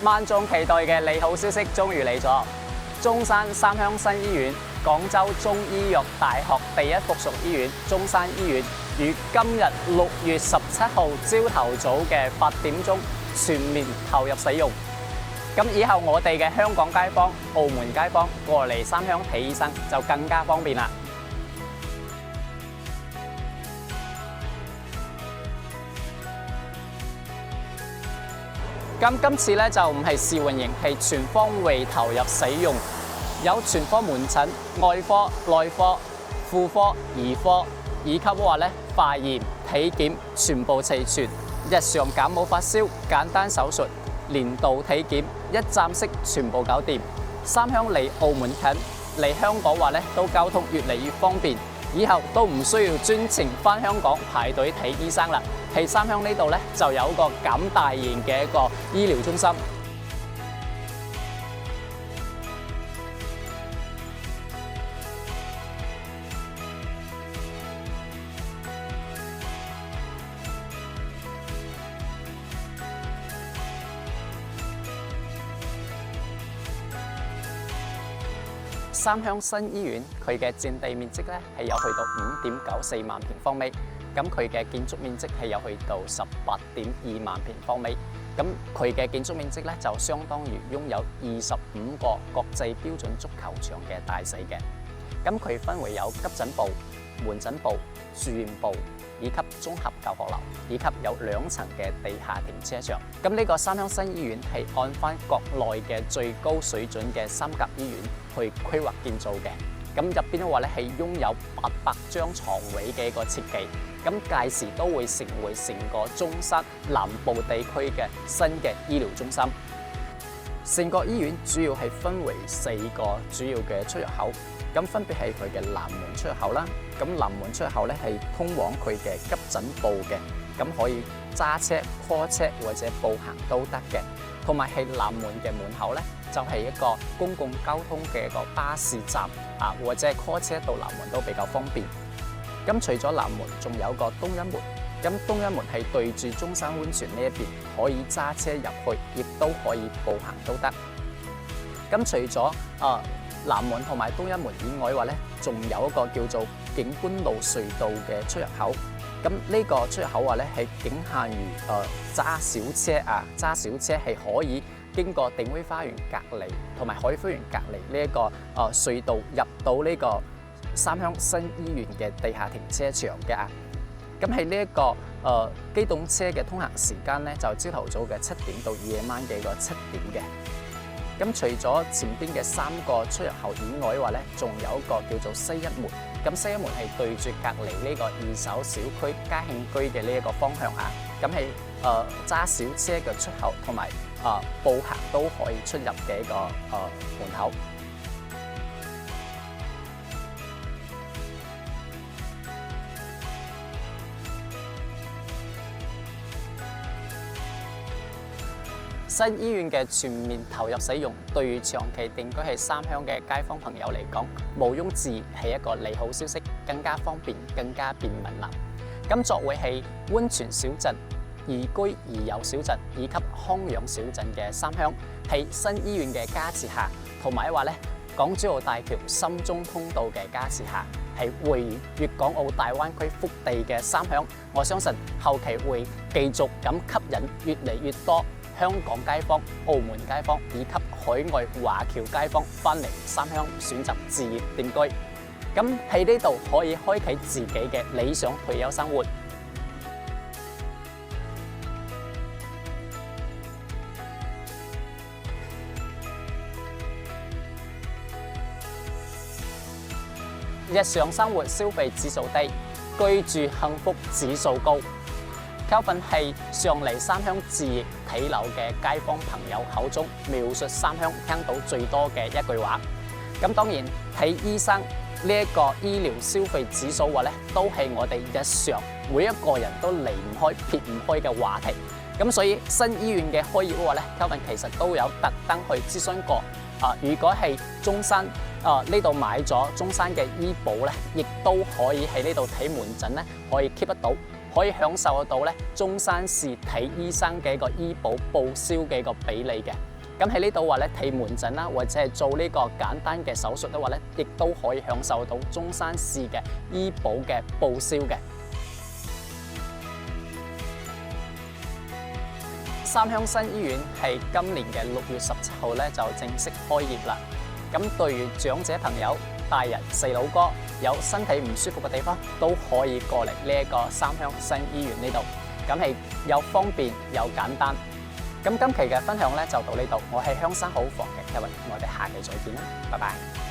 萬眾期待嘅利好消息終於嚟咗！中山三鄉新醫院、廣州中醫藥大學第一附屬醫院中山醫院，於今日6月17號朝頭早嘅8點鐘全面投入使用。咁以後我哋嘅香港街坊、澳門街坊過嚟三鄉睇醫生就更加方便啦。咁今次咧就唔係試運營，係全方位投入使用，有全科門診、外科、內科、婦科、兒科，以及話咧化驗、體檢全部齊全，日常感冒發燒、簡單手術、年度體檢一站式全部搞掂。三鄉離澳門近，嚟香港話咧都交通越嚟越方便，以後都唔需要專程返香港排隊睇醫生啦。喺三鄉呢度咧就有一個咁大型嘅一個醫療中心。三鄉新醫院佢嘅佔地面積咧係有去到5.94萬平方米，咁佢嘅建築面積係有去到18.2萬平方米，咁佢嘅建築面積咧就相當於擁有25個國際標準足球場嘅大細嘅。咁佢分為有急診部、門診部、住院部以及綜合教學樓，以及有2層嘅地下停車場。咁呢個三鄉新醫院係按翻國內嘅最高水準嘅三甲醫院去規劃建造嘅。咁入邊嘅話咧係擁有800張床位嘅一個設計。咁屆時都會成為成個中山南部地區嘅新嘅醫療中心。成個醫院主要係分為4個主要嘅出入口。咁分別係佢嘅南門出入口啦，咁南門出入口咧係通往佢嘅急診部嘅，咁可以揸車、call 車或者步行都得嘅。同埋係南門嘅門口咧，就係一個公共交通嘅一個巴士站啊，或者係 call 車到南門都比較方便。咁除咗南門，仲有個東一門，咁東一門係對住中山溫泉呢一邊，可以揸車入去，亦都可以步行都得。咁除咗南門同埋東一門以外話咧，仲有一個叫做景觀路隧道嘅出入口。咁呢個出入口話咧係僅限於揸小車啊，揸小車係可以經過定威花園隔離同埋海輝園隔離呢一個隧道入到呢個三鄉新醫院嘅地下停車場嘅啊。咁喺呢一個機動車嘅通行時間咧，就朝頭早嘅7點到夜晚嘅個7點嘅。咁除咗前邊嘅3個出入口以外嘅話咧，仲有一個叫做西一門。咁西一門係對住隔離呢個二手小區嘉慶居嘅呢一個方向啊。咁係揸小車嘅出口同埋步行都可以出入嘅一個門口。新醫院嘅全面投入使用，對於長期定居喺三鄉嘅街坊朋友嚟講，毋庸置疑係一個利好消息，更加方便、更加便民啦。咁作為係溫泉小鎮、宜居宜遊小鎮以及康養小鎮嘅三鄉，喺新醫院嘅加持下，同埋話咧港珠澳大橋深中通道嘅加持下，係位於粵港澳大灣區腹地嘅三鄉，我相信後期會繼續咁吸引越嚟越多香港街坊、澳門街坊以及海外華僑街坊翻嚟三鄉選擇置業定居，咁喺呢度可以開啟自己嘅理想退休生活。日常生活消費指數低，居住幸福指數高。Kelvin 係上嚟三鄉置業睇樓嘅街坊朋友口中描述三鄉聽到最多嘅一句話。咁當然睇醫生呢一個醫療消費指數話咧，都係我哋日常每一個人都離唔開、撇唔開嘅話題。咁所以新醫院嘅開業話咧 ，Kelvin 其實都有特登去諮詢過。如果係中山呢度買咗中山嘅醫保咧，亦都可以喺呢度睇門診咧，可以 keep 得到。可以享受得到咧中山市睇醫生嘅一個醫保報銷嘅一個比例嘅。咁喺呢度話咧睇門診啦，或者係做呢個簡單嘅手術的話咧，亦都可以享受到中山市嘅醫保嘅報銷嘅。三鄉新醫院係今年嘅6月17號咧就正式開業啦。咁對於長者朋友、大人、細佬哥有身體唔舒服嘅地方，都可以過嚟呢一個三鄉新醫院呢度。咁係又方便又簡單。咁今期嘅分享咧就到呢度，我係香山好房嘅 Kevin，我哋下期再見啦，拜拜。